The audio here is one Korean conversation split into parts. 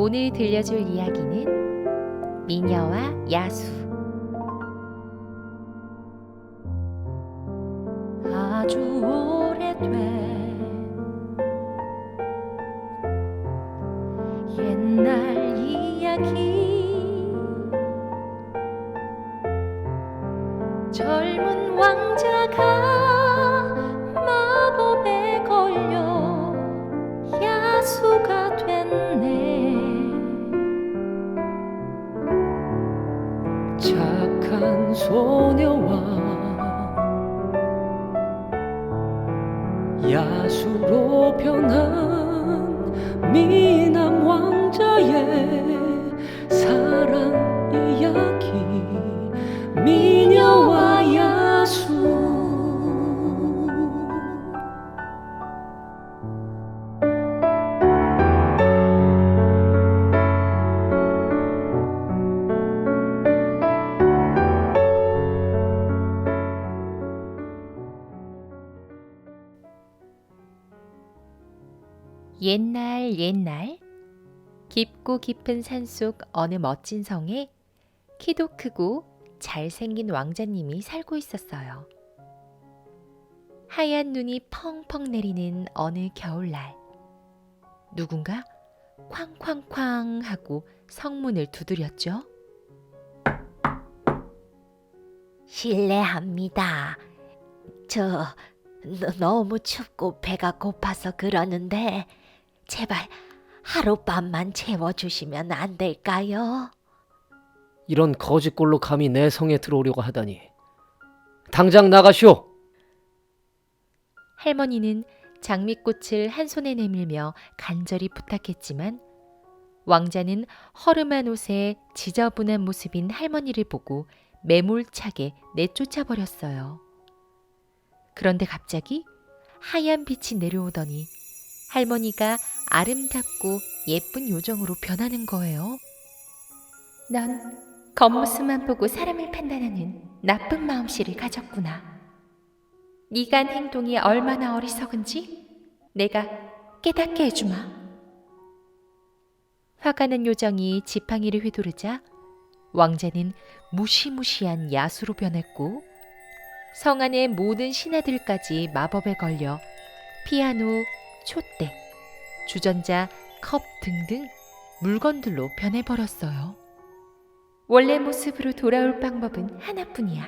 오늘 들려줄 이야기는 미녀와 야수. 아주 오래된 옛날 이야기. 젊은 왕자가 마법에 걸려 야수가 됐네. 착한 소녀와 야수로 변한 미남 왕자의 사랑 이야기. 미녀와 야수. 옛날 깊고 깊은 산속 어느 멋진 성에 키도 크고 잘생긴 왕자님이 살고 있었어요. 하얀 눈이 펑펑 내리는 어느 겨울날, 누군가 쾅쾅쾅 하고 성문을 두드렸죠. 실례합니다. 너무 춥고 배가 고파서 그러는데 제발 하룻밤만 채워주시면 안 될까요? 이런 거짓골로 감히 내 성에 들어오려고 하다니. 당장 나가시오. 할머니는 장미꽃을 한 손에 내밀며 간절히 부탁했지만 왕자는 허름한 옷에 지저분한 모습인 할머니를 보고 매몰차게 내쫓아 버렸어요. 그런데 갑자기 하얀 빛이 내려오더니 할머니가 아름답고 예쁜 요정으로 변하는 거예요. 넌 겉모습만 보고 사람을 판단하는 나쁜 마음씨를 가졌구나. 네가 한 행동이 얼마나 어리석은지 내가 깨닫게 해주마. 화가 난 요정이 지팡이를 휘두르자 왕자는 무시무시한 야수로 변했고 성 안의 모든 신하들까지 마법에 걸려 피아노, 촛대, 주전자, 컵 등등 물건들로 변해버렸어요. 원래 모습으로 돌아올 방법은 하나뿐이야.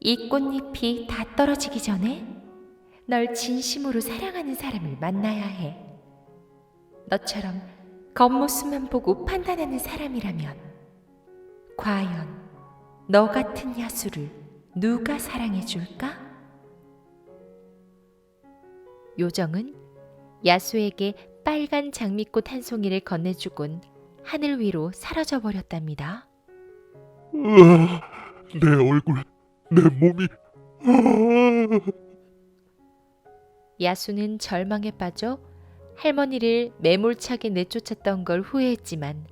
이 꽃잎이 다 떨어지기 전에 널 진심으로 사랑하는 사람을 만나야 해. 너처럼 겉모습만 보고 판단하는 사람이라면 과연 너 같은 야수를 누가 사랑해줄까? 요정은 야수에게 빨간 장미꽃 한 송이를 건네주곤 하늘 위로 사라져 버렸답니다. 내 얼굴, 내 몸이. 야수는 절망에 빠져 할머니를 매몰차게 내쫓았던 걸 후회했지만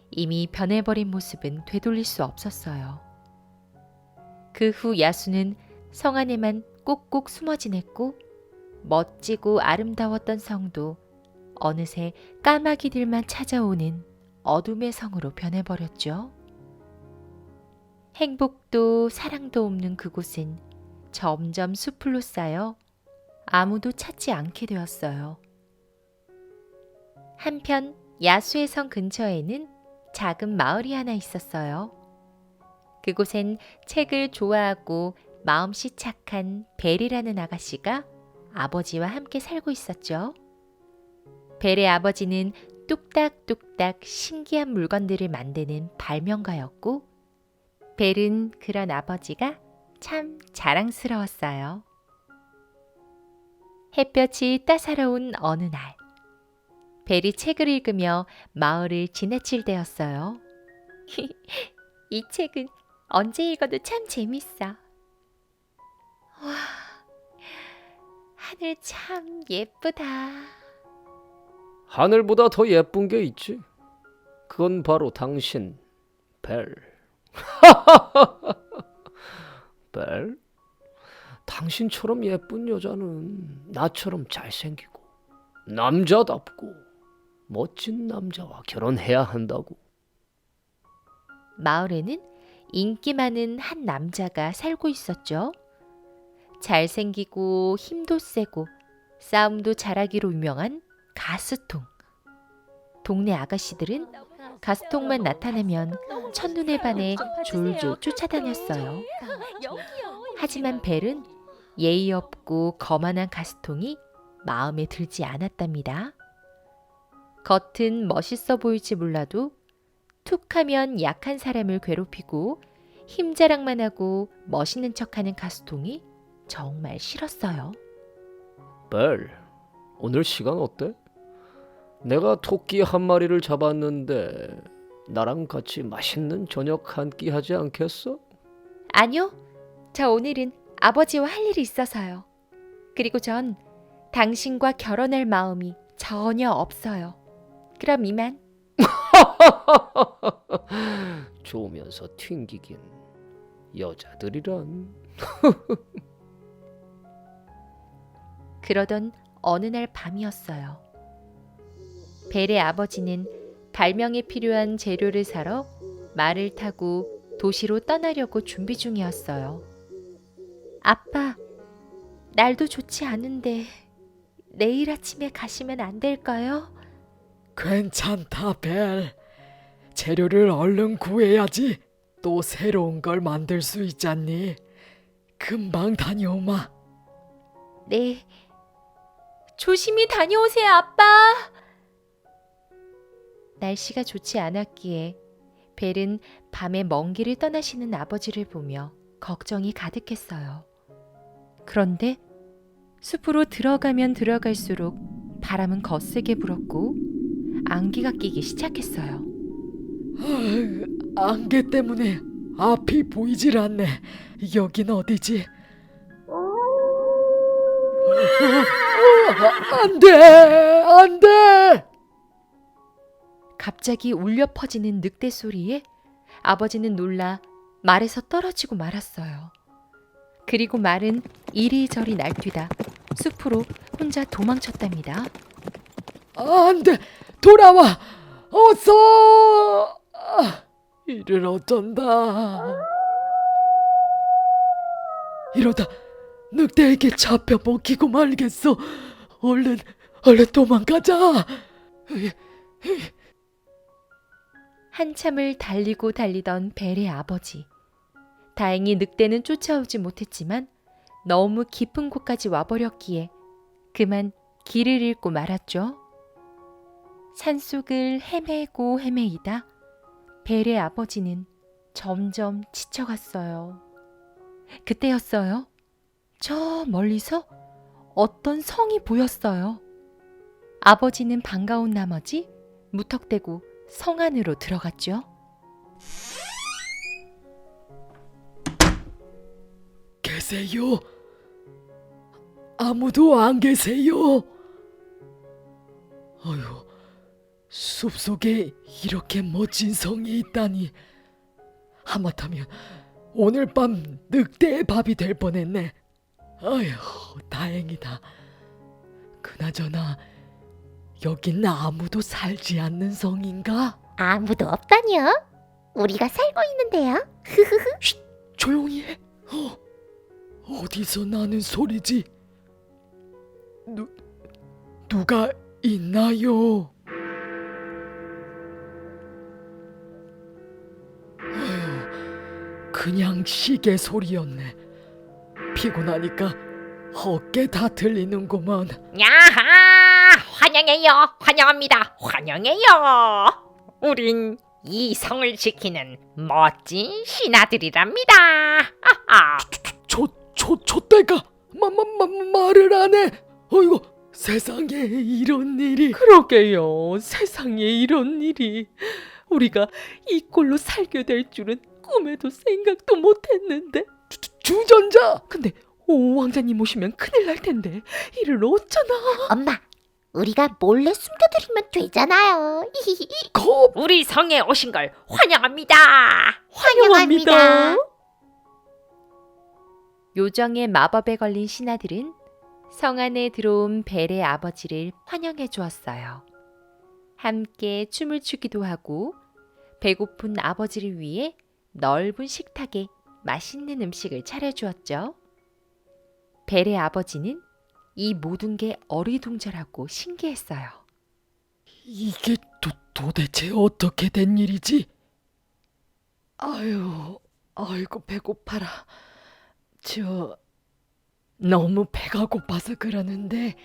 이미 변해버린 모습은 되돌릴 수 없었어요. 그 후 야수는 성 안에만 꼭꼭 숨어 지냈고 멋지고 아름다웠던 성도 어느새 까마귀들만 찾아오는 어둠의 성으로 변해버렸죠. 행복도 사랑도 없는 그곳은 점점 수풀로 쌓여 아무도 찾지 않게 되었어요. 한편 야수의 성 근처에는 작은 마을이 하나 있었어요. 그곳엔 책을 좋아하고 마음씨 착한 벨이라는 아가씨가 아버지와 함께 살고 있었죠. 벨의 아버지는 뚝딱뚝딱 신기한 물건들을 만드는 발명가였고 벨은 그런 아버지가 참 자랑스러웠어요. 햇볕이 따사로운 어느 날 벨이 책을 읽으며 마을을 지나칠 때였어요. 이 책은 언제 읽어도 참 재밌어. 와, 하늘 참 예쁘다. 하늘보다 더 예쁜 게 있지. 그건 바로 당신, 벨. 벨? 당신처럼 예쁜 여자는 나처럼 잘생기고 남자답고 멋진 남자와 결혼해야 한다고. 마을에는 인기 많은 한 남자가 살고 있었죠. 잘생기고 힘도 세고 싸움도 잘하기로 유명한 가스통. 동네 아가씨들은 가스통만 나타나면 첫눈에 반해 졸졸 쫓아다녔어요. 하지만 벨은 예의 없고 거만한 가스통이 마음에 들지 않았답니다. 겉은 멋있어 보일지 몰라도 툭하면 약한 사람을 괴롭히고 힘자랑만 하고 멋있는 척하는 가스통이 정말 싫었어요. 벨, 오늘 시간 어때? 내가 토끼 한 마리를 잡았는데 나랑 같이 맛있는 저녁 한 끼 하지 않겠어? 아니요. 저 오늘은 아버지와 할 일이 있어서요. 그리고 전 당신과 결혼할 마음이 전혀 없어요. 그럼 이만. 좋으면서 튕기긴. 여자들이란. 그러던 어느 날 밤이었어요. 벨의 아버지는 발명에 필요한 재료를 사러 말을 타고 도시로 떠나려고 준비 중이었어요. 아빠, 날도 좋지 않은데 내일 아침에 가시면 안 될까요? 괜찮다, 벨. 재료를 얼른 구해야지. 또 새로운 걸 만들 수 있잖니. 금방 다녀오마. 네. 조심히 다녀오세요, 아빠. 날씨가 좋지 않았기에 벨은 밤에 먼 길을 떠나시는 아버지를 보며 걱정이 가득했어요. 그런데 숲으로 들어가면 들어갈수록 바람은 거세게 불었고 안개가 끼기 시작했어요. 안개 때문에 앞이 보이질 않네. 여긴 어디지? 안 돼! 안 돼! 갑자기 울려 퍼지는 늑대 소리에 아버지는 놀라 말에서 떨어지고 말았어요. 그리고 말은 이리저리 날뛰다 숲으로 혼자 도망쳤답니다. 안 돼! 돌아와! 어서! 이를 어쩐다. 이러다 늑대에게 잡혀 먹히고 말겠어. 얼른 도망가자. 한참을 달리고 달리던 벨의 아버지. 다행히 늑대는 쫓아오지 못했지만 너무 깊은 곳까지 와버렸기에 그만 길을 잃고 말았죠. 산속을 헤매고 헤매이다 벨의 아버지는 점점 지쳐갔어요. 그때였어요. 저 멀리서 어떤 성이 보였어요. 아버지는 반가운 나머지 무턱대고 성 안으로 들어갔죠. 계세요? 아무도 안 계세요? 어휴, 숲속에 이렇게 멋진 성이 있다니. 하마터면 오늘 밤 늑대의 밥이 될 뻔했네. 아휴, 다행이다. 그나저나 여긴 아무도 살지 않는 성인가? 아무도 없다니요? 우리가 살고 있는데요. 조용히 해. 어디서 나는 소리지? 누가 있나요? 그냥 시계 소리였네. 피곤하니까 어깨 다 들리는구먼. 야하! 환영해요. 환영합니다. 환영해요. 우린 이 성을 지키는 멋진 신하들이랍니다. 아하. 좆대가 말을 안 해. 어이구, 세상에 이런 일이. 그러게요. 세상에 이런 일이. 우리가 이 꼴로 살게 될 줄은 꿈에도 생각도 못했는데. 주전자. 근데 왕자님 오시면 큰일 날 텐데 이를 어쩌나. 엄마, 우리가 몰래 숨겨드리면 되잖아요. 겁. 우리 성에 오신 걸 환영합니다. 환영합니다. 요정의 마법에 걸린 신하들은 성 안에 들어온 벨의 아버지를 환영해 주었어요. 함께 춤을 추기도 하고 배고픈 아버지를 위해 넓은 식탁에 맛있는 음식을 차려주었죠. 벨의 아버지는 이 모든 게 어리둥절하고 신기했어요. 이게 도대체 어떻게 된 일이지? 아유, 아이고 배고파라. 너무 배가 고파서 그러는데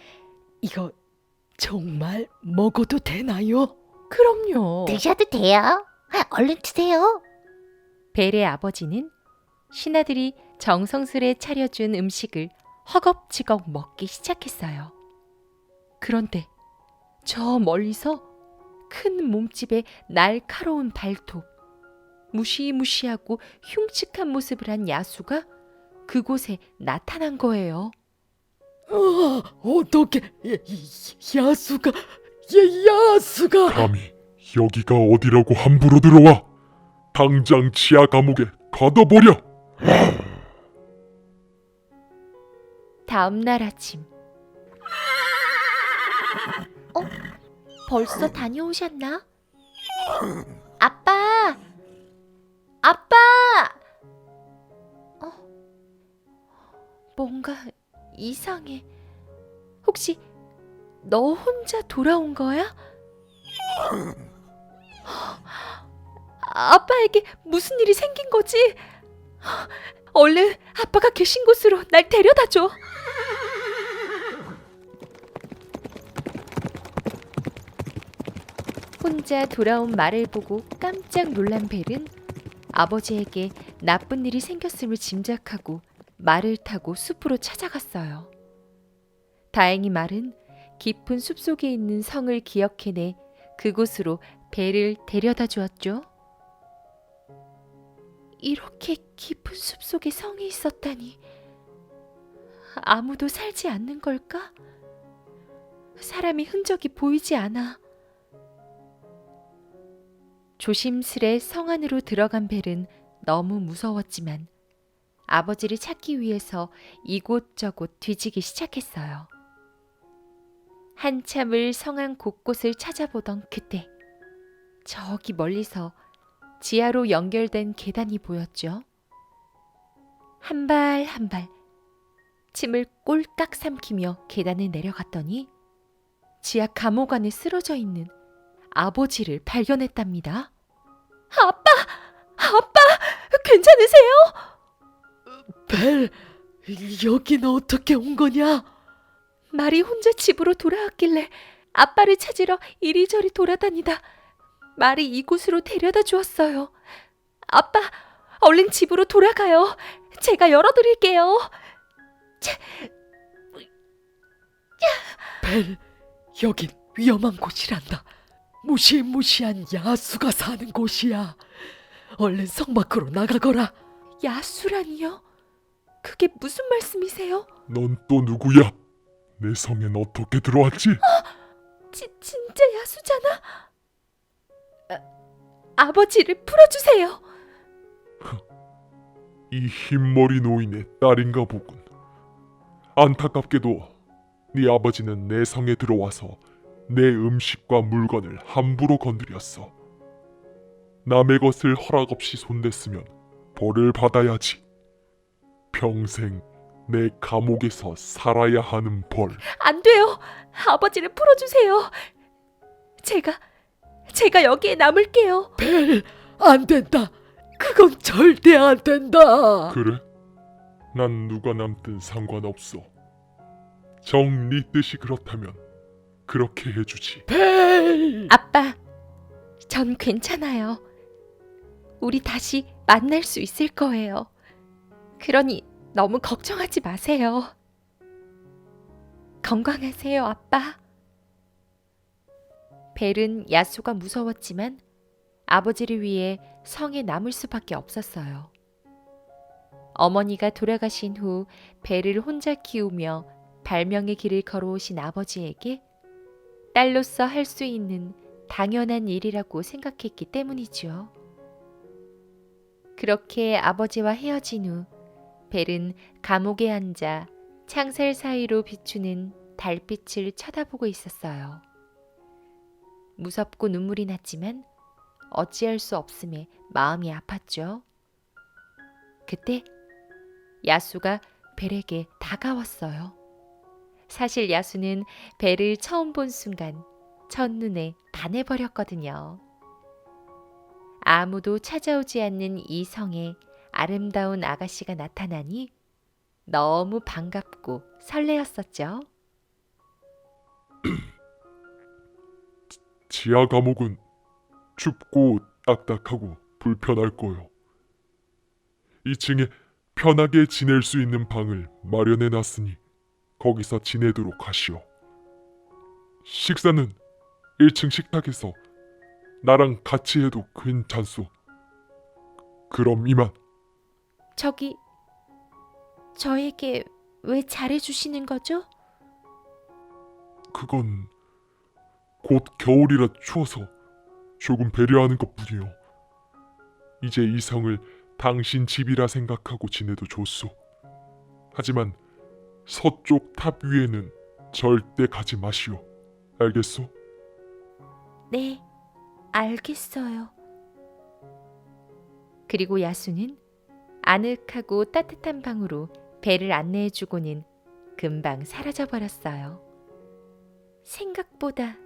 이거 정말 먹어도 되나요? 그럼요. 드셔도 돼요. 얼른 드세요. 벨의 아버지는 신하들이 정성스레 차려준 음식을 허겁지겁 먹기 시작했어요. 그런데 저 멀리서 큰 몸집에 날카로운 발톱, 무시무시하고 흉측한 모습을 한 야수가 그곳에 나타난 거예요. 어떻게 야수가 야수가 감히 여기가 어디라고 함부로 들어와. 당장 지하 감옥에 가둬버려. 다음 날 아침. 벌써 다녀오셨나? 아빠! 아빠! 뭔가 이상해. 혹시 너 혼자 돌아온 거야? 아빠에게 무슨 일이 생긴 거지? 얼른 아빠가 계신 곳으로 날 데려다 줘. 혼자 돌아온 말을 보고 깜짝 놀란 벨은 아버지에게 나쁜 일이 생겼음을 짐작하고 말을 타고 숲으로 찾아갔어요. 다행히 말은 깊은 숲속에 있는 성을 기억해내 그곳으로 벨을 데려다 주었죠. 이렇게 깊은 숲속에 성이 있었다니. 아무도 살지 않는 걸까? 사람이 흔적이 보이지 않아. 조심스레 성 안으로 들어간 벨은 너무 무서웠지만 아버지를 찾기 위해서 이곳저곳 뒤지기 시작했어요. 한참을 성 안 곳곳을 찾아보던 그때 저기 멀리서 지하로 연결된 계단이 보였죠. 한 발 한 발 침을 꼴깍 삼키며 계단을 내려갔더니 지하 감옥 안에 쓰러져 있는 아버지를 발견했답니다. 아빠, 괜찮으세요? 벨, 여긴 어떻게 온 거냐? 말이 혼자 집으로 돌아왔길래 아빠를 찾으러 이리저리 돌아다니다 말이 이곳으로 데려다 주었어요. 아빠, 얼른 집으로 돌아가요. 제가 열어드릴게요. 벨, 여긴 위험한 곳이란다. 무시무시한 야수가 사는 곳이야. 얼른 성 밖으로 나가거라. 야수라니요? 그게 무슨 말씀이세요? 넌 또 누구야? 내 성엔 어떻게 들어왔지? 진짜 야수잖아. 아버지를 풀어주세요. 이 흰머리 노인의 딸인가 보군. 안타깝게도 네 아버지는 내 성에 들어와서 내 음식과 물건을 함부로 건드렸어. 남의 것을 허락 없이 손댔으면 벌을 받아야지. 평생 내 감옥에서 살아야 하는 벌. 안 돼요. 아버지를 풀어주세요. 제가 여기에 남을게요. 벨, 안 된다. 그건 절대 안 된다. 그래? 난 누가 남든 상관없어. 정 네 뜻이 그렇다면 그렇게 해주지. 벨! 아빠, 전 괜찮아요. 우리 다시 만날 수 있을 거예요. 그러니 너무 걱정하지 마세요. 건강하세요, 아빠. 벨은 야수가 무서웠지만 아버지를 위해 성에 남을 수밖에 없었어요. 어머니가 돌아가신 후 벨을 혼자 키우며 발명의 길을 걸어오신 아버지에게 딸로서 할 수 있는 당연한 일이라고 생각했기 때문이죠. 그렇게 아버지와 헤어진 후 벨은 감옥에 앉아 창살 사이로 비추는 달빛을 쳐다보고 있었어요. 무섭고 눈물이 났지만 어찌할 수 없음에 마음이 아팠죠. 그때 야수가 벨에게 다가왔어요. 사실 야수는 벨을 처음 본 순간 첫눈에 반해버렸거든요. 아무도 찾아오지 않는 이 성에 아름다운 아가씨가 나타나니 너무 반갑고 설레었었죠. 지하 감옥은 춥고 딱딱하고 불편할 거요. 2층에 편하게 지낼 수 있는 방을 마련해 놨으니 거기서 지내도록 하시오. 식사는 1층 식탁에서 나랑 같이 해도 괜찮소. 그럼 이만. 저에게 왜 잘해주시는 거죠? 그건 곧 겨울이라 추워서 조금 배려하는 것뿐이요. 이제 이 성을 당신 집이라 생각하고 지내도 좋소. 하지만 서쪽 탑 위에는 절대 가지 마시오. 알겠소? 네, 알겠어요. 그리고 야수는 아늑하고 따뜻한 방으로 배를 안내해주고는 금방 사라져버렸어요. 생각보다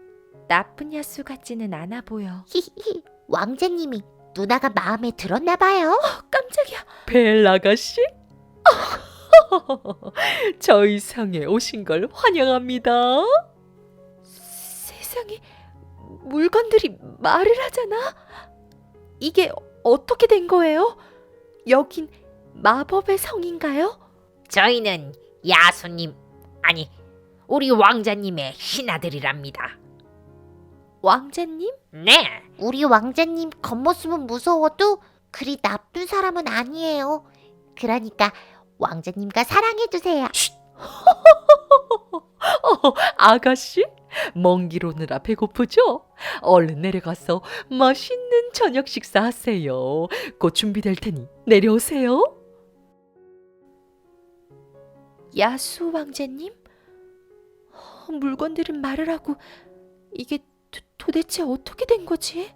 나쁜 야수 같지는 않아 보여. 히히히. 왕자님이 누나가 마음에 들었나 봐요. 깜짝이야. 벨 아가씨? 저희 성에 오신 걸 환영합니다. 세상에, 물건들이 말을 하잖아. 이게 어떻게 된 거예요? 여긴 마법의 성인가요? 저희는 야수님, 아니 우리 왕자님의 신하들이랍니다. 왕자님? 네, 우리 왕자님 겉모습은 무서워도 그리 나쁜 사람은 아니에요. 그러니까 왕자님과 사랑해주세요. 아가씨? 먼 길 오느라 배고프죠? 얼른 내려가서 맛있는 저녁 식사하세요. 곧 준비될 테니 내려오세요. 야수 왕자님? 물건들은 말을 하고 이게 도대체 어떻게 된 거지?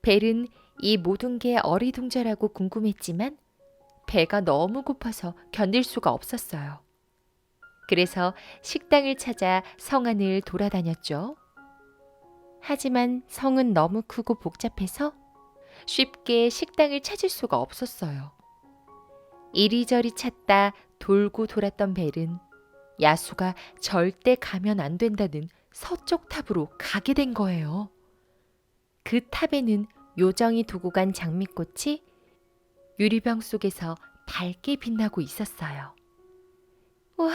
벨은 이 모든 게 어리둥절하고 궁금했지만 배가 너무 고파서 견딜 수가 없었어요. 그래서 식당을 찾아 성 안을 돌아다녔죠. 하지만 성은 너무 크고 복잡해서 쉽게 식당을 찾을 수가 없었어요. 이리저리 찾다 돌고 돌았던 벨은 야수가 절대 가면 안 된다는 서쪽 탑으로 가게 된 거예요. 그 탑에는 요정이 두고 간 장미꽃이 유리병 속에서 밝게 빛나고 있었어요. 와,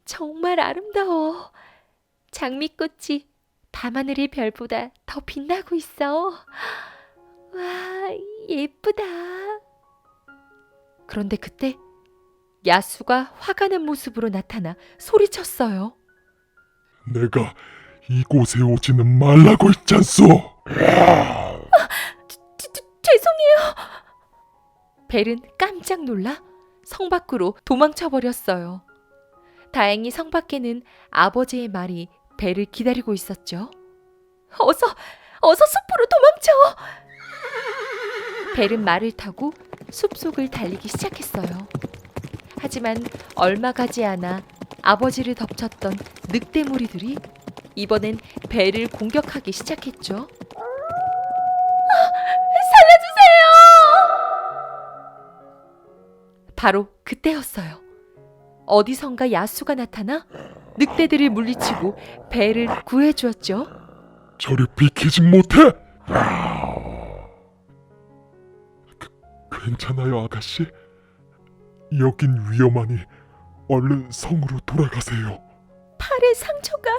정말 아름다워. 장미꽃이 밤하늘의 별보다 더 빛나고 있어. 와, 예쁘다. 그런데 그때 야수가 화가 난 모습으로 나타나 소리쳤어요. 내가 이곳에 오지는 말라고 했잖소. 죄송해요. 벨은 깜짝 놀라 성 밖으로 도망쳐 버렸어요. 다행히 성 밖에는 아버지의 말이 벨을 기다리고 있었죠. 어서 숲으로 도망쳐! 벨은 말을 타고 숲속을 달리기 시작했어요. 하지만 얼마 가지 않아 아버지를 덮쳤던 늑대무리들이 이번엔 벨을 공격하기 시작했죠. 살려주세요! 바로 그때였어요. 어디선가 야수가 나타나 늑대들을 물리치고 벨을 구해주었죠. 저리 비키지 못해. 괜찮아요, 아가씨. 여긴 위험하니 얼른 성으로 돌아가세요. 팔에 상처가...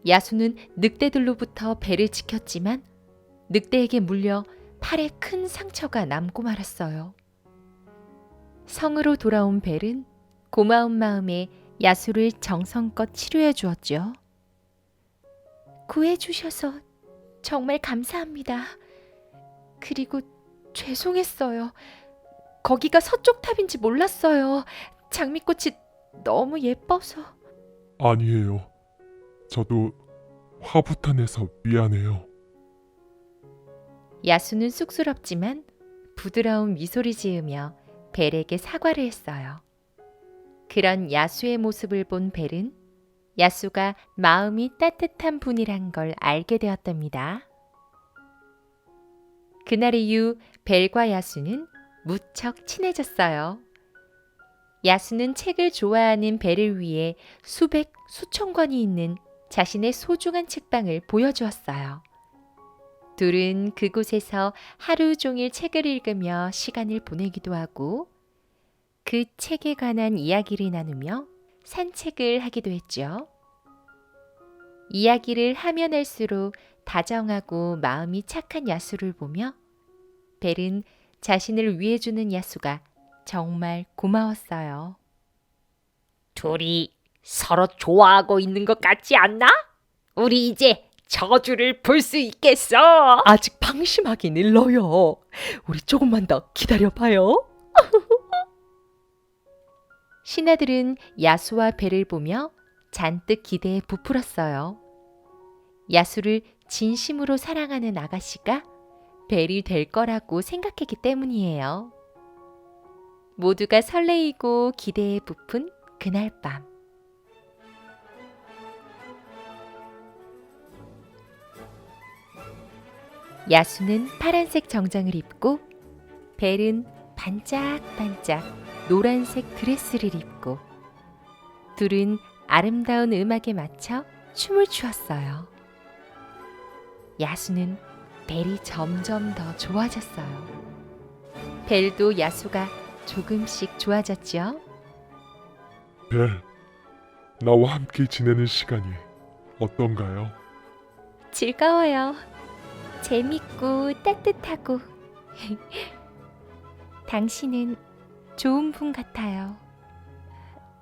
야수는 늑대들로부터 벨을 지켰지만 늑대에게 물려 팔에 큰 상처가 남고 말았어요. 성으로 돌아온 벨은 고마운 마음에 야수를 정성껏 치료해 주었죠. 구해주셔서 정말 감사합니다. 그리고 죄송했어요. 거기가 서쪽 탑인지 몰랐어요. 장미꽃이 너무 예뻐서. 아니에요. 저도 화부터 내서 미안해요. 야수는 쑥스럽지만 부드러운 미소를 지으며 벨에게 사과를 했어요. 그런 야수의 모습을 본 벨은 야수가 마음이 따뜻한 분이란 걸 알게 되었답니다. 그날 이후 벨과 야수는 무척 친해졌어요. 야수는 책을 좋아하는 벨을 위해 수백, 수천 권이 있는 자신의 소중한 책방을 보여주었어요. 둘은 그곳에서 하루 종일 책을 읽으며 시간을 보내기도 하고 그 책에 관한 이야기를 나누며 산책을 하기도 했죠. 이야기를 하면 할수록 다정하고 마음이 착한 야수를 보며 벨은 자신을 위해주는 야수가 정말 고마웠어요. 둘이 서로 좋아하고 있는 것 같지 않나? 우리 이제 저주를 볼 수 있겠어. 아직 방심하긴 일러요. 우리 조금만 더 기다려봐요. 신하들은 야수와 벨을 보며 잔뜩 기대에 부풀었어요. 야수를 진심으로 사랑하는 아가씨가 벨이 될 거라고 생각했기 때문이에요. 모두가 설레이고 기대에 부푼 그날 밤. 야수는 파란색 정장을 입고 벨은 반짝반짝 노란색 드레스를 입고 둘은 아름다운 음악에 맞춰 춤을 추었어요. 야수는 벨이 점점 더 좋아졌어요. 벨도 야수가 조금씩 좋아졌죠. 벨, 나와 함께 지내는 시간이 어떤가요? 즐거워요. 재밌고 따뜻하고 당신은 좋은 분 같아요.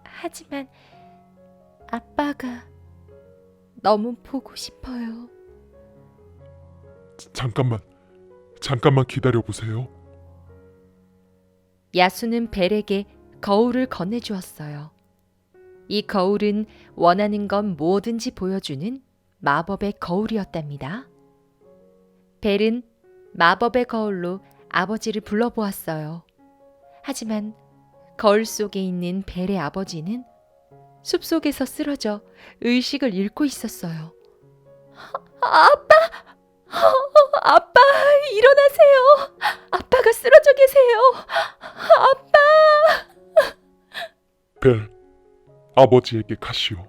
하지만 아빠가 너무 보고 싶어요. 잠깐만 기다려 보세요. 야수는 벨에게 거울을 건네주었어요. 이 거울은 원하는 건 뭐든지 보여주는 마법의 거울이었답니다. 벨은 마법의 거울로 아버지를 불러보았어요. 하지만 거울 속에 있는 벨의 아버지는 숲속에서 쓰러져 의식을 잃고 있었어요. 아빠, 일어나세요. 아빠가 쓰러져 계세요. 벨, 아버지에게 가시오.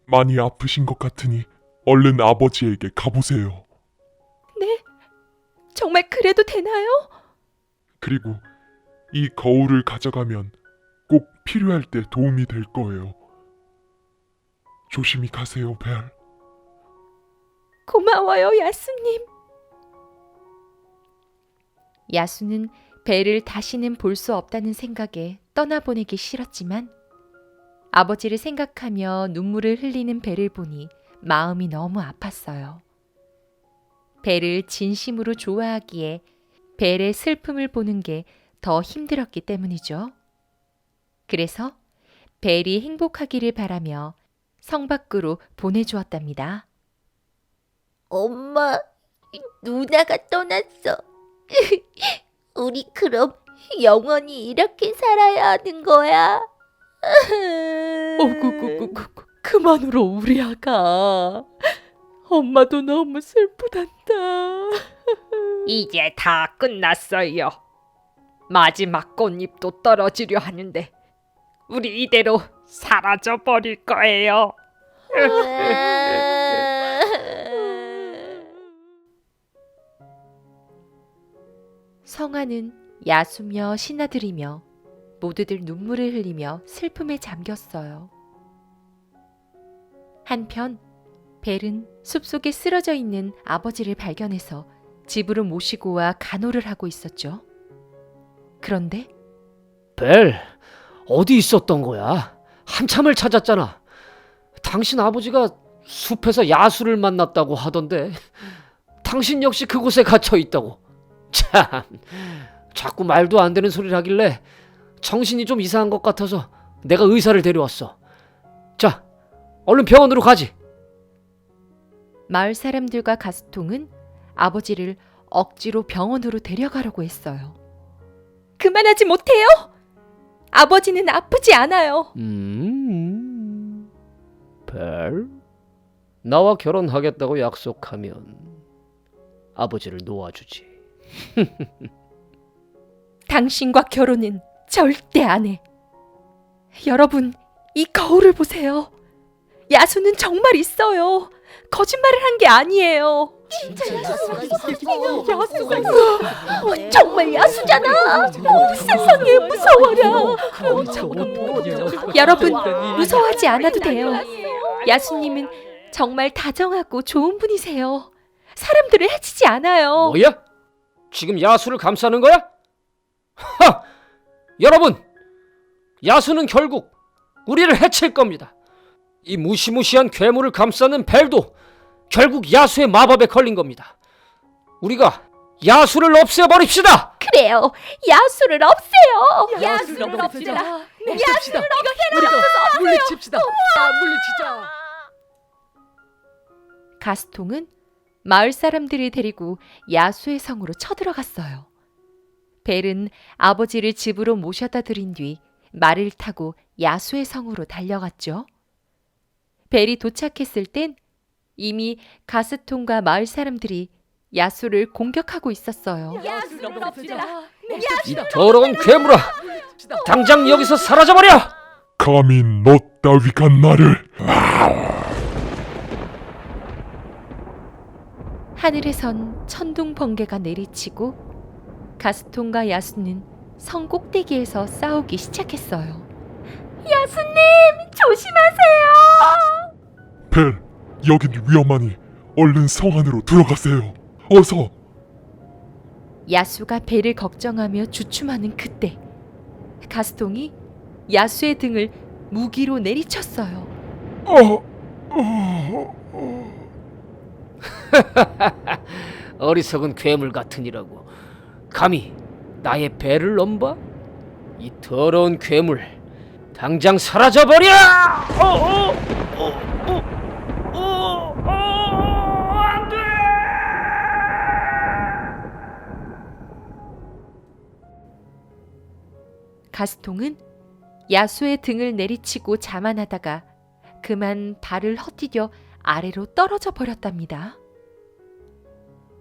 많이 아프신 것 같으니 얼른 아버지에게 가보세요. 네, 정말 그래도 되나요? 그리고 이 거울을 가져가면 꼭 필요할 때 도움이 될 거예요. 조심히 가세요, 벨. 고마워요, 야수님. 야수는 벨을 다시는 볼 수 없다는 생각에 떠나보내기 싫었지만 아버지를 생각하며 눈물을 흘리는 벨을 보니 마음이 너무 아팠어요. 벨을 진심으로 좋아하기에 벨의 슬픔을 보는 게 더 힘들었기 때문이죠. 그래서 벨이 행복하기를 바라며 성 밖으로 보내주었답니다. 엄마, 누나가 떠났어. 우리 그럼 영원히 이렇게 살아야 하는 거야? 어구구구구 그만 울어 우리 아가. 엄마도 너무 슬프단다. 이제 다 끝났어요. 마지막 꽃잎도 떨어지려 하는데 우리 이대로 사라져 버릴 거예요. 성화는 야수며 신하들이며 모두들 눈물을 흘리며 슬픔에 잠겼어요. 한편 벨은 숲속에 쓰러져 있는 아버지를 발견해서 집으로 모시고 와 간호를 하고 있었죠. 그런데 벨, 어디 있었던 거야? 한참을 찾았잖아. 당신 아버지가 숲에서 야수를 만났다고 하던데 당신 역시 그곳에 갇혀 있다고. 참, 자꾸 말도 안 되는 소리를 하길래 정신이 좀 이상한 것 같아서 내가 의사를 데려왔어. 자, 얼른 병원으로 가지. 마을 사람들과 가스통은 아버지를 억지로 병원으로 데려가려고 했어요. 그만하지 못해요? 아버지는 아프지 않아요. 벨? 나와 결혼하겠다고 약속하면 아버지를 놓아주지. 당신과 결혼은 절대 안 해. 여러분, 이 거울을 보세요. 야수는 정말 있어요. 거짓말을 한 게 아니에요. 야수가 있어. 정말 야수잖아. 세상에 무서워라. 여러분, 무서워하지 않아도 돼요. 야수님은 정말 다정하고 좋은 분이세요. 사람들을 해치지 않아요. 뭐야? 지금 야수를 감싸는 거야? 하! 여러분! 야수는 결국 우리를 해칠 겁니다. 이 무시무시한 괴물을 감싸는 벨도 결국 야수의 마법에 걸린 겁니다. 우리가 야수를 없애버립시다! 그래요. 야수를 없애요. 야수를 없애자. 야수를 우리가 물리칩시다. 물리치자. 가스통은 마을 사람들을 데리고 야수의 성으로 쳐들어갔어요. 벨은 아버지를 집으로 모셔다 드린 뒤 말을 타고 야수의 성으로 달려갔죠. 벨이 도착했을 땐 이미 가스통과 마을 사람들이 야수를 공격하고 있었어요. 야수를 없애자. 이 더러운 괴물아! 당장 여기서 사라져버려! 감히 너 따위가 나를. 하늘에선 천둥 번개가 내리치고 가스통과 야수는 성 꼭대기에서 싸우기 시작했어요. 야수님 조심하세요. 벨, 여긴 위험하니 얼른 성 안으로 들어가세요. 어서. 야수가 벨을 걱정하며 주춤하는 그때 가스통이 야수의 등을 무기로 내리쳤어요. 어리석은 괴물 같으니라고 감히 나의 배를 넘봐? 이 더러운 괴물 당장 사라져버려! 안돼! 가스통은 야수의 등을 내리치고 자만하다가 그만 발을 헛디뎌 아래로 떨어져 버렸답니다.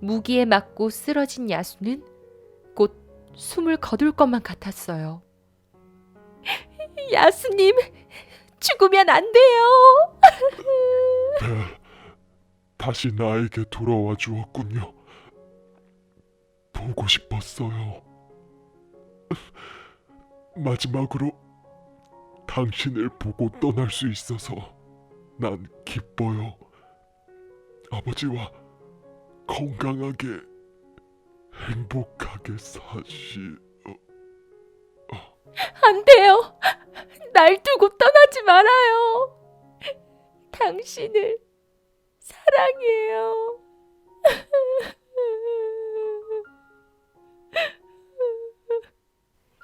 무기에 맞고 쓰러진 야수는 곧 숨을 거둘 것만 같았어요. 야수님, 죽으면 안 돼요. 벨, 다시 나에게 돌아와 주었군요. 보고 싶었어요. 마지막으로 당신을 보고 떠날 수 있어서 난 기뻐요. 아버지와 건강하게 행복하게 사시. 안 돼요. 날 두고 떠나지 말아요. 당신을 사랑해요.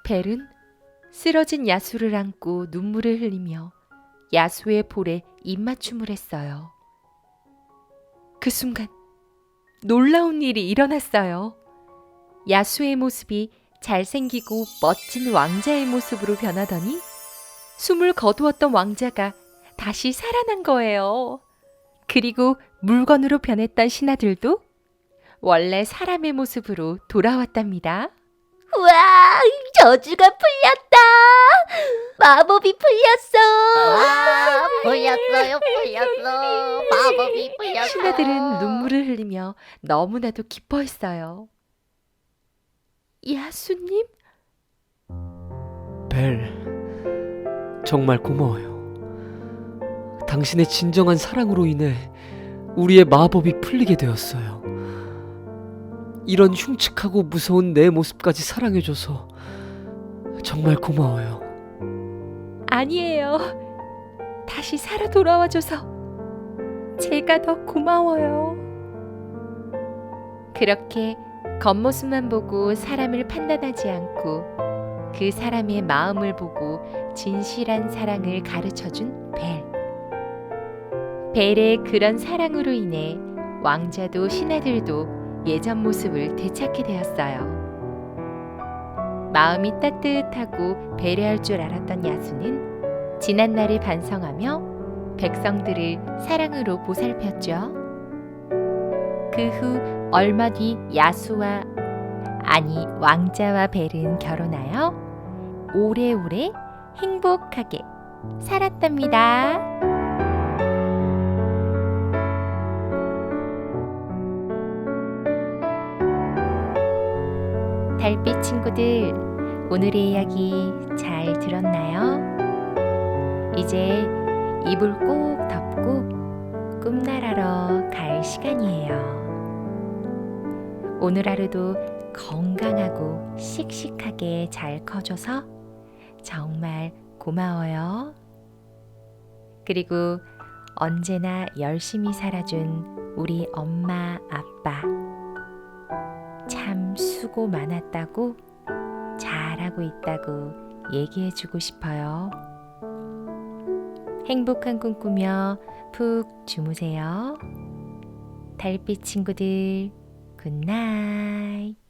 벨은 쓰러진 야수를 안고 눈물을 흘리며 야수의 볼에 입맞춤을 했어요. 그 순간 놀라운 일이 일어났어요. 야수의 모습이 잘생기고 멋진 왕자의 모습으로 변하더니 숨을 거두었던 왕자가 다시 살아난 거예요. 그리고 물건으로 변했던 신하들도 원래 사람의 모습으로 돌아왔답니다. 우와, 저주가 풀렸다. 마법이 풀렸어. 풀렸어요. 마법이 풀렸어. 신하들은 눈물을 흘리며 너무나도 기뻐했어요. 야수님? 벨, 정말 고마워요. 당신의 진정한 사랑으로 인해 우리의 마법이 풀리게 되었어요. 이런 흉측하고 무서운 내 모습까지 사랑해줘서 정말 고마워요. 아니에요. 다시 살아 돌아와줘서 제가 더 고마워요. 그렇게 겉모습만 보고 사람을 판단하지 않고 그 사람의 마음을 보고 진실한 사랑을 가르쳐준 벨. 벨의 그런 사랑으로 인해 왕자도 신하들도 예전 모습을 되찾게 되었어요. 마음이 따뜻하고 배려할 줄 알았던 야수는 지난 날을 반성하며 백성들을 사랑으로 보살폈죠. 그 후 얼마 뒤 야수와 왕자와 벨은 결혼하여 오래오래 행복하게 살았답니다. 달빛 친구들, 오늘의 이야기 잘 들었나요? 이제 이불 꼭 덮고 꿈나라러 갈 시간이에요. 오늘 하루도 건강하고 씩씩하게 잘 커줘서 정말 고마워요. 그리고 언제나 열심히 살아준 우리 엄마, 아빠 참 수고 많았다고, 잘하고 있다고 얘기해주고 싶어요. 행복한 꿈 꾸며 푹 주무세요. 달빛 친구들, 굿나잇.